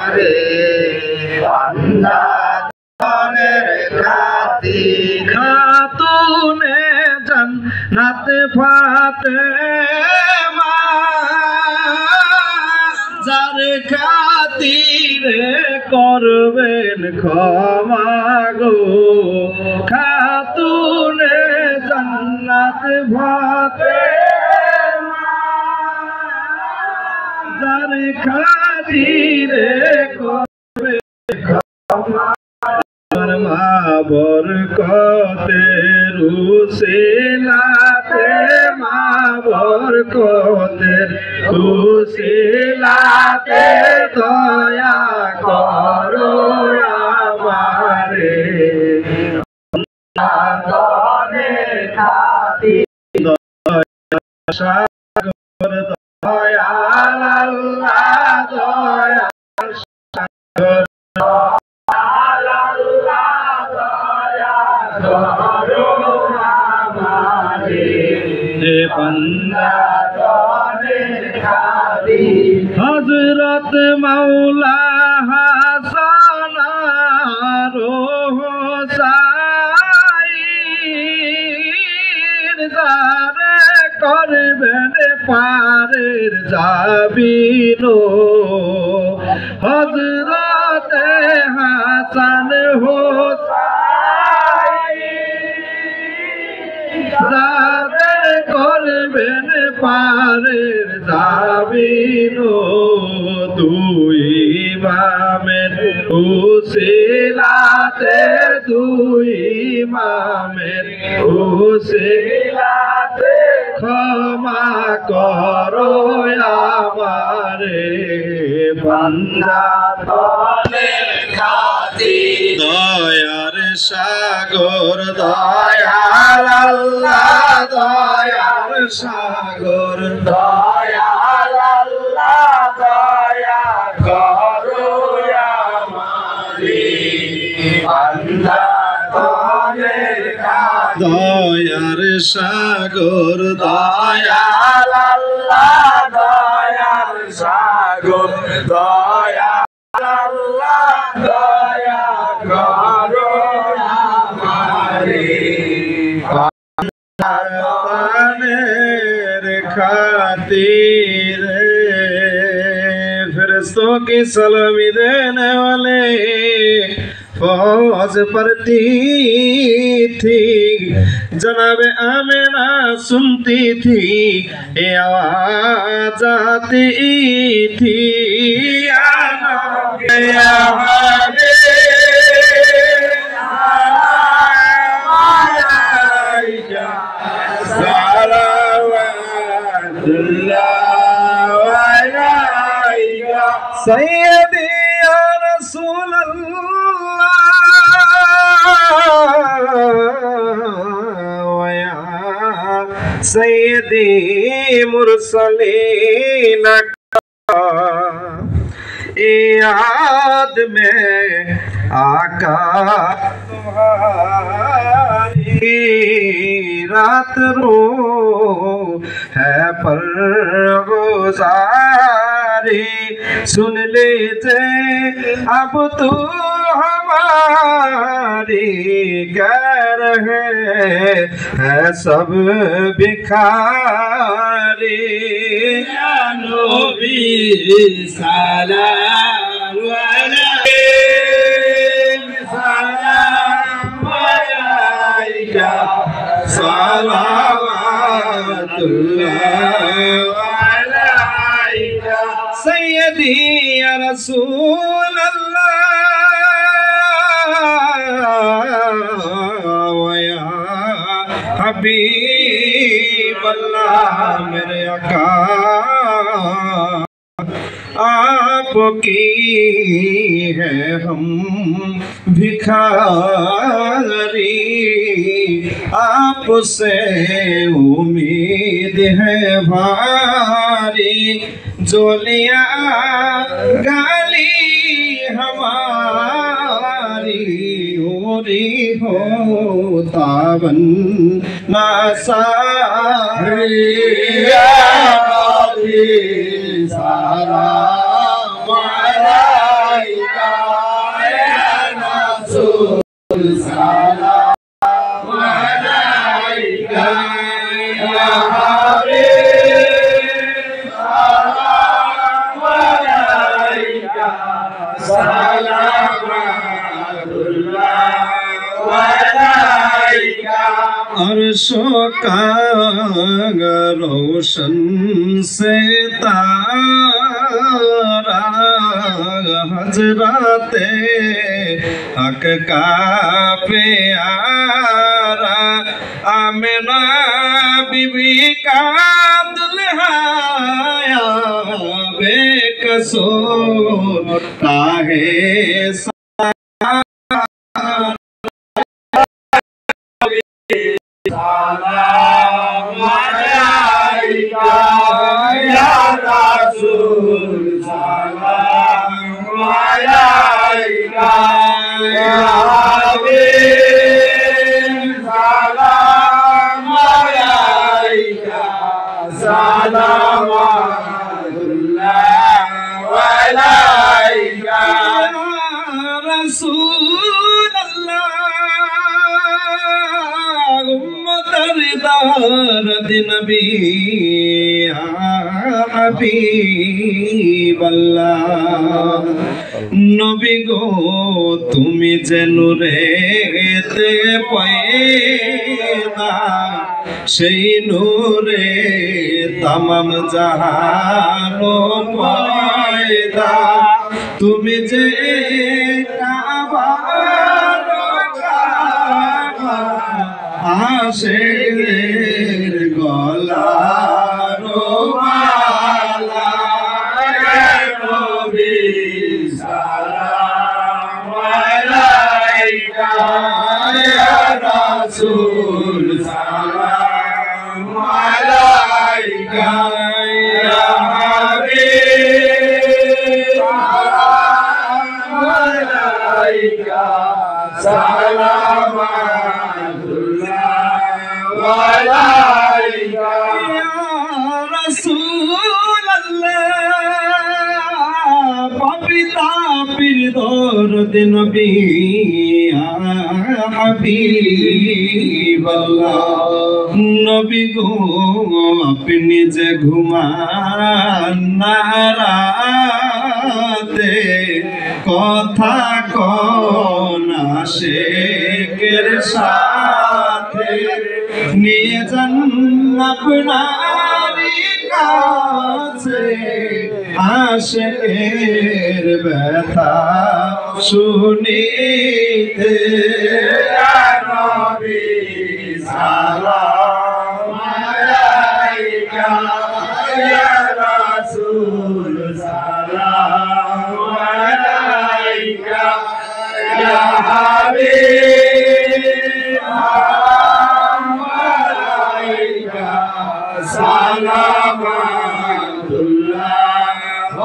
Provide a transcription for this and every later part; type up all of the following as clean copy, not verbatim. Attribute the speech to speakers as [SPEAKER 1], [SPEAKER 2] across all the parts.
[SPEAKER 1] রে বান্দা দনের খাতি খাতুনে জান্নাত ফাতেমা যার খাতিরে করবেন ক্ষমা গো খাতুনে জান্নাত ফাতেমা যার খাতিরে করবেন ক্ষমা মা বরকতে রুসিলাতে মা বরকতে রুসিলাতে দয়া করো আমারে দনের খাতির দয়া সাগর দয়াল আল্লাহ দয়াল সাগর হযরত মাওলা হাসান আর হোসাইন যারে করবেন পারের যাবিনো হযরত হাসান হোসাইন যারে করবেন পারের যাবিনো দুই ইমামের উসিলাতে দুই ইমামের উসিলাতে ক্ষমা করো আমারে বান্দা দনের খাতির দয়ার সাগর দয়াল আল্লাহ দয়ার সাগর দয়াল আল্লাহ দয়া করো আমারে বান্দা দনের খাতির দয়ার সাগর দয়াল আল্লাহ দয়ার সাগর দয়াল আল্লাহ দয়া করো আমারে বান্দার खातिर फरिश्तों की सलामी देने वाले फौज पड़ती थी जनाब आमिना सुनती थी ये आवाज आती थी सैयदी या रसूल अल्लाह या सैयदी मुरसलीन याद में आका तुम्हारी रात रो है पर गुजारी सुन लीजिए अब तू हमारी गैर है सब भिखारी या नबी सलाम अलैका सलावतुल्लाह अलैका सैयदी या रसूल अल्लाह या हबीब अल्लाह मेरे आका आपकी है हम भिखारी आपसे उम्मीद है भारी जोलिया गाली हमारी ओरी हो तावन नासारिया सारा अर्शो का रोशन से तारा हजरते हक का प्यारा आमिना बीबी का दुल्हाया बेकसूर ताहे
[SPEAKER 2] Salam alaika ya Rasul, salam alaika ya Habib, salam alaika, salamatullah alaika ya Rasulullah. दर्द नबी हबीब अल्लाह नबी गो तुमी जे नूरेते पैदा সেই নূরে तमाम জাহানো পয়দা তুমি যে কাবার কাবা আশেকের গলার মালা নবী সালাম আলাইকা ইয়া রাসূল সালাম আলাইকা ইয়া হাবিব সালাম আলাইকা সালাম alaika ya Rasulullah papita pirdor din nabi habib Allah nabi go apni je ghuman na rate kotha kon asheker সাথে নিয়ে যান আপনারি কাছে আশেকের ব্যথা শুনিতে ইয়া নবী সালাম আলাইকা ইয়া রাসূল সালাম আলাইকা ইয়া Habib salamatullah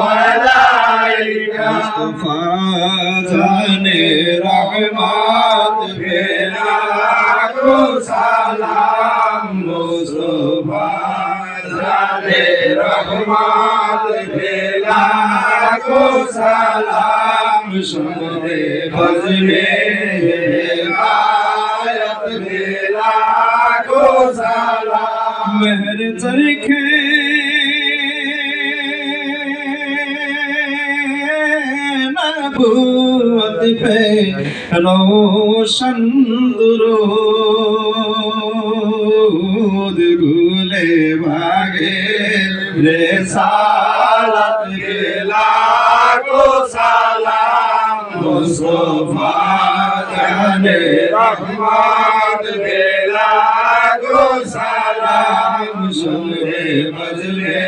[SPEAKER 2] alaika Mustafa jane rahmat bela ko salam Mustafa jane rahmat bela ko salam shore baz mein ayat bela ko salam मेहर चरखे नबूवत पे रोशन दुरूद गुले भागे रिसालत के लाखों सलाम मुस्तफा जाने रहमत के लाखों सलाम शुरे बजले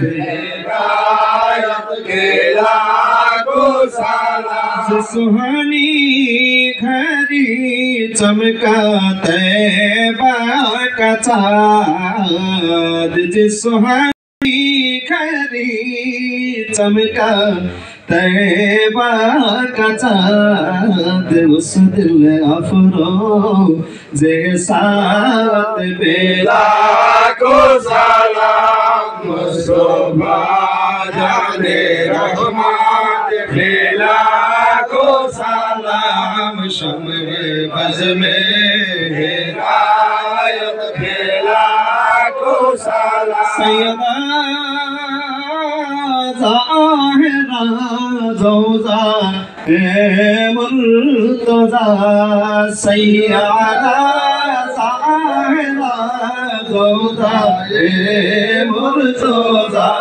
[SPEAKER 2] हिदायत के लाखों सलाम सुहानी घड़ी चमका तैबा का चाँद जिस सुहानी घड़ी चमका तैबा का चाँद उस दिल अफरोज़े साथ बेला को सलाम मुस्तफा जाने रहमत बेला को सलाम शम्मे बज़ में हिदायत बेला को सलाम सैयदा ज़ाहिरा
[SPEAKER 1] زوزا مرتضى سيدنا سعيدا زوزا مرتضى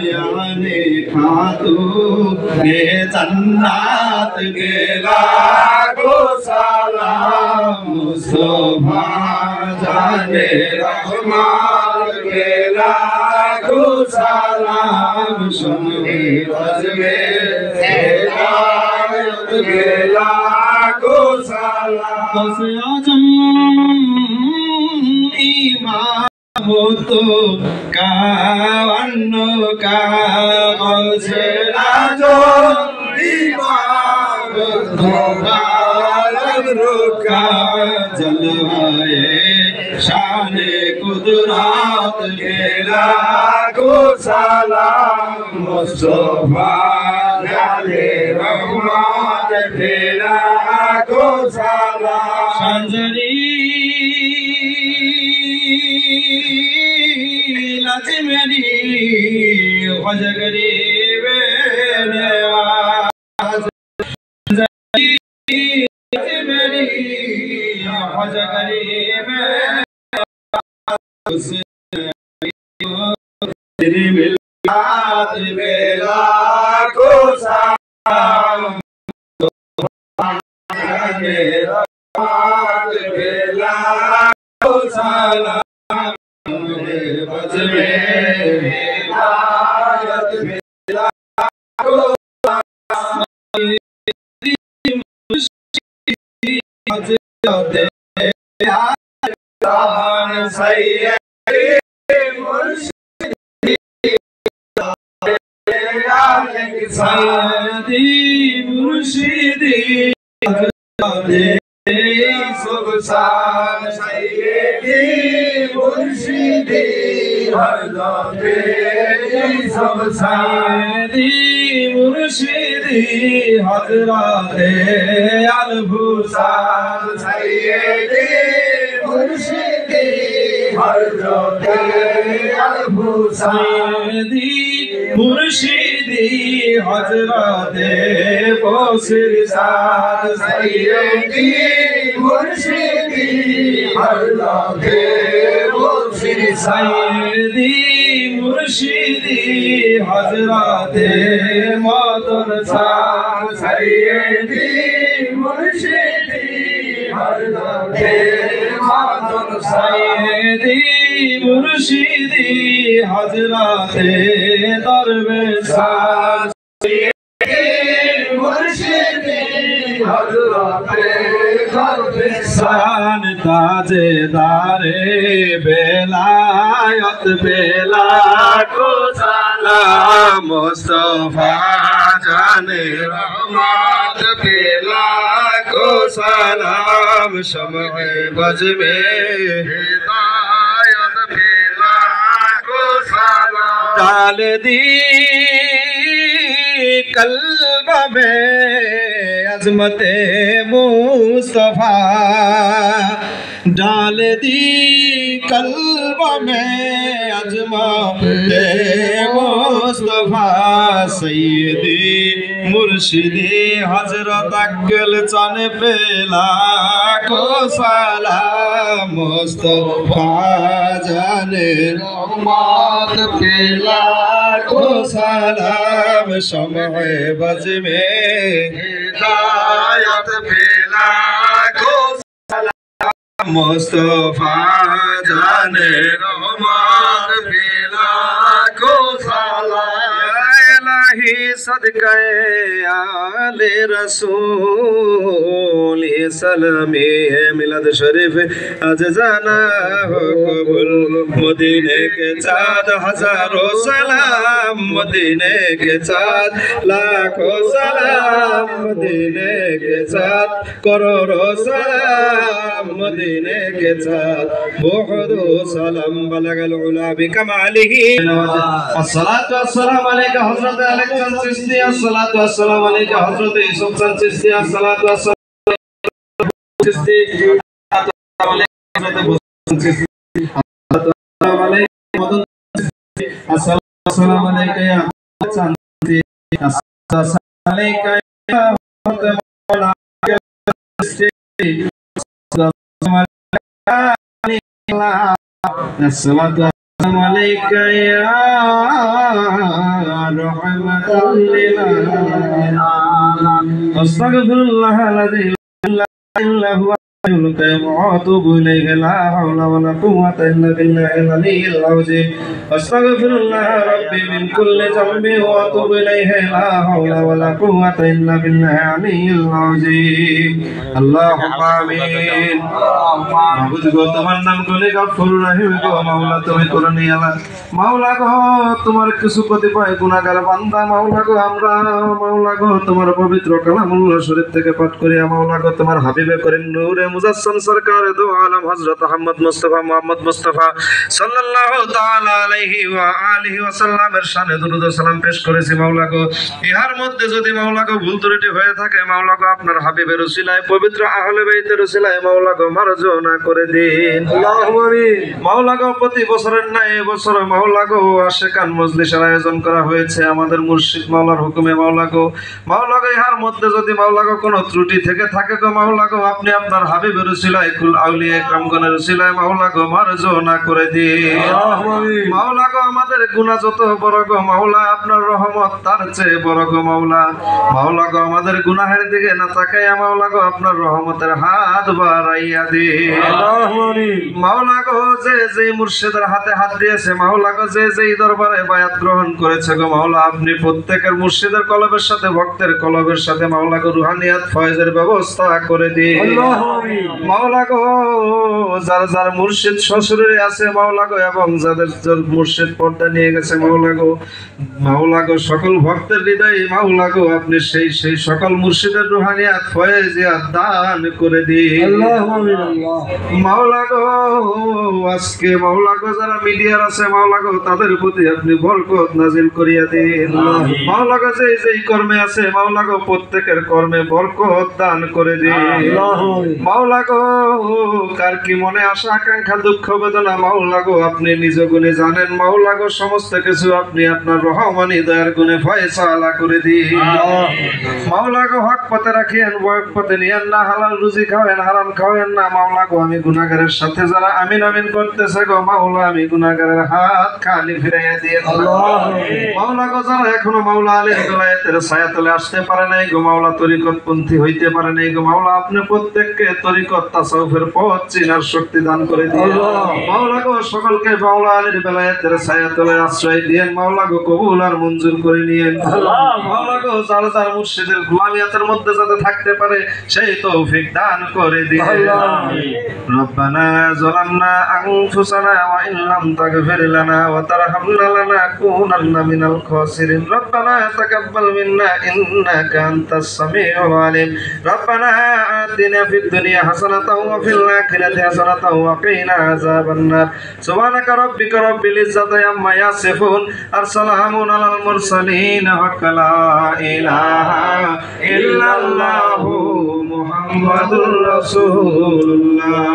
[SPEAKER 1] يعني खातू ने जन्नत के लाखो सलाम मुस्तफा जाने रहमान के लाखो सलाम सुने बजमे हिदायत के लाखो सलाम आजम ईमान हो तो कावन्नो का मौसला जो ईमान हो कालम रुका जलवाए शान कुदरत के लाखो सलाम मुस्तफा जाने रहमत के लाखो सलाम संजरी मेरी खजगरी मेरी खजगरी तेरी मिलाद बेला को सलाम बेला को सलाम बजमे हिदायत मिला को हजरत सैयदी मुर्शिदी सुबसान सैयदी मुर्शिदी हजरत सुबसानी मुर्शिदी हजरत अलभूसान सैयदी मुर्शिदी हजरत अलभूसानी मुर्शिदी हजरत बोसिरसान सैयदी मुर्शिदी हजरत बोसिरसानी मुर्शिदी हजरत मदन शाह सैयदी मुर्शिदी हजरत मदन सैयदी मुर्शिदी हजरत दरवेश मुर्शिदी हजरत दरवेशान ताजेदारे बेलायत बेला को सलाम मुस्तफा जाने रहमत बेला को सलाम शम्ए बज में हिदायत बेला को सलाम डाल दी कल्ब में अजमते मुस्तफा डाल दी कल्ब में अजमते मुस्तफा सैयदी मुर्शिदी हजरत अक्ल चन पेला को सलाम मुस्तफा जाने रहमत पेला को सलाम शम्ए बज में हिदायत पेला को सलाम मुस्तफा जाने रहमत पेला को सलाम इलाही सदक़े आले रसूल सलामी मिलाद शरीफ अज़ाना हो कबूल मदीने के चाँद हजारों सलाम मदीने के चाँद लाखों सलाम मदीने के चाँद करोड़ों सलाम मदीने के चाँद बहुदो सलाम बलगल उला बिकमालिही अस्सलातु वस्सलामु अलैका हज़रत अलेक्जेंडर चिश्ती अस्सलातु वस्सलामु अलैका हज़रत यूसुफ चिश्ती अस्सलातु वस्सलामु चिश्ती अस्सलामु अलैका या
[SPEAKER 2] عليك يا الصلاة والسلام عليك يا رحمة للعالمين أستغفر الله الذي لا إله إلا هو القيوم وأتوب إليه لا حول ولا قوة إلا بالله العلي العظيم أستغفر الله ربي من كل ذنب وأتوب إليه لا حول ولا قوة إلا بالله العلي العظيم اللهم آمين মাবুদ গো তোমার নাম গলে গফুর রহিম গো মাওলা তুমি করুণী আল্লাহ মাওলা গো তোমার কিছু কতিপয় গুনাহগার বান্দা মাওলা গো আমরা মাওলা গো তোমার পবিত্র কালামুল্লাহ শরীফ থেকে পাঠ করি মাওলা গো তোমার হাবিবে করিম নূরে মুজাসসাম সরকার দো আলম হযরত মুহাম্মদ মুস্তাফা সাল্লাল্লাহু তাআলা আলাইহি ওয়া আলিহি ওয়া সাল্লামের শানে দুরূদ ও সালাম পেশ করেছি মাওলা গো ইহার মধ্যে যদি মাওলা গো ভুল ত্রুটি হয়ে থাকে মাওলা গো আপনার হাবিবের উসিলায় পবিত্র আহলে বাইতের উসিলায় মাওলা গো মার্জনা করে দিন আল্লাহুম্মা আমিন মাওলা গো প্রতি বছরের ন্যায় এবছর মাওলা গো আশিকান মজলিসের আয়োজন করা হয়েছে আমাদের মুর্শিদ মাওলার হুকুমে মাওলা গো ইহার মধ্যে যদি মাওলা গো কোনো ত্রুটি থেকে থাকে গো মাওলা গো আপনি আপনার হাবিবের উসিলায় কুল আউলিয়া کرامগণের উসিলায় মাওলা গো মার্জনা করে দিন আল্লাহুম্মা আমিন মাওলা গো আমাদের গুনাহ যত বড় গো মাওলা আপনার রহমত তার চেয়ে বড় গো মাওলা গো আমাদের গুনাহের দিকে না তাকাইয়া মাওলা গো আপনার রহমতের হাত বাড়াইয়া দিন আল্লাহুম্মা আমিন মাওলা গো যে মুর্শিদের হাতে হাত দিয়েছে মাওলা গো যে দরবারে বায়াত গ্রহণ করেছে গো মাওলা আপনি প্রত্যেকের মুর্শিদের কলবের সাথে ভক্তের কলবের সাথে মাওলা গো রুহানিয়াত ফয়েজের ব্যবস্থা করে দিন আল্লাহুম্মা আমিন মাওলা গো যার মুর্শিদ শ্বশুরে আছে মাওলা গো এবং যাদের মুর্শিদ পর্দা নিয়ে গেছে মাওলা গো সকল ভক্তের হৃদয়ে মাওলা গো আপনি সেই সকল মুর্শিদের রুহানিয়াত ফয়েজিয়াত দান করে দিন আল্লাহুম্মা আমিন মাওলা গো আজকে মাওলা গো যারা মিডিয়ার আছে মাওলা গো তাদের প্রতি আপনি বরকত নাজিল করিয়া দিন মাওলা গো যেই কর্মে আছে মাওলা গো প্রত্যেকের কর্মে বরকত দান করে দিন মাওলা গো কার কি মনে আশা আকাঙ্ক্ষা দুঃখ বেদনা মাওলা গো আপনি নিজ গুণে জানেন মাওলা গো সমস্ত কিছু আপনি আপনার রহমানি দয়ার গুণে ফয়সালা করে দিন মাওলা গো হক পথে রাখিয়েন বয়ক পথে নিয়েন না হালাল রুজি খাওয়েন হারাম খাওয়েন না মাওলা গো আমি গুনাহগারের সাথে যারা আমিন আমিন করতেছে গো মাওলা আমি গুনাহগারের হাত খালি ফিরাইয়া দিয়ে মাওলা গো যারা এখনো মাওলা আলীর বেলায়েতের ছায়াতলে আসতে পারে নাই গো মাওলা তরিকতপন্থী হইতে পারে নাই গো মাওলা আপনি প্রত্যেককে তরিকত তাসাউফের পথ চিনার শক্তি দান করে দিন মাওলা গো সকলকে মাওলা আলীর বেলায়েতের ছায়াতলে আশ্রয় দিয়েন মাওলা গো কবুল আর মঞ্জুর করে নিয়েন মাওলা গো যার মুর্শিদের গোলামিয়াতের মধ্যে যাতে থাকতে পারে সেই তৌফিক দান করে দিন রব্বানা যালামনা আনফুসানা ওয়া ইন লাম তাগফির লানা ওয়া তারহামনা লানাকুনান্না মিনাল খাসিরিন রব্বানা তাকাব্বাল মিন্না ইন্নাকা আনতাস সামিউল আলিম রব্বানা আতিনা ফিদ দুনিয়া হাসানাতাও ওয়া ফিল আখিরাতি হাসানাতাও ওয়া কিনা আযাবান নার সুবহানাকা রাব্বিকা রাব্বিল ইজ্জাতি আম্মা ইয়াসিফুন আর সালামুন আলাল মুরসালিন ওয়া লা ইলাহা ইল্লাল্লাহু মুহাম্মাদুর রাসূলুল্লাহ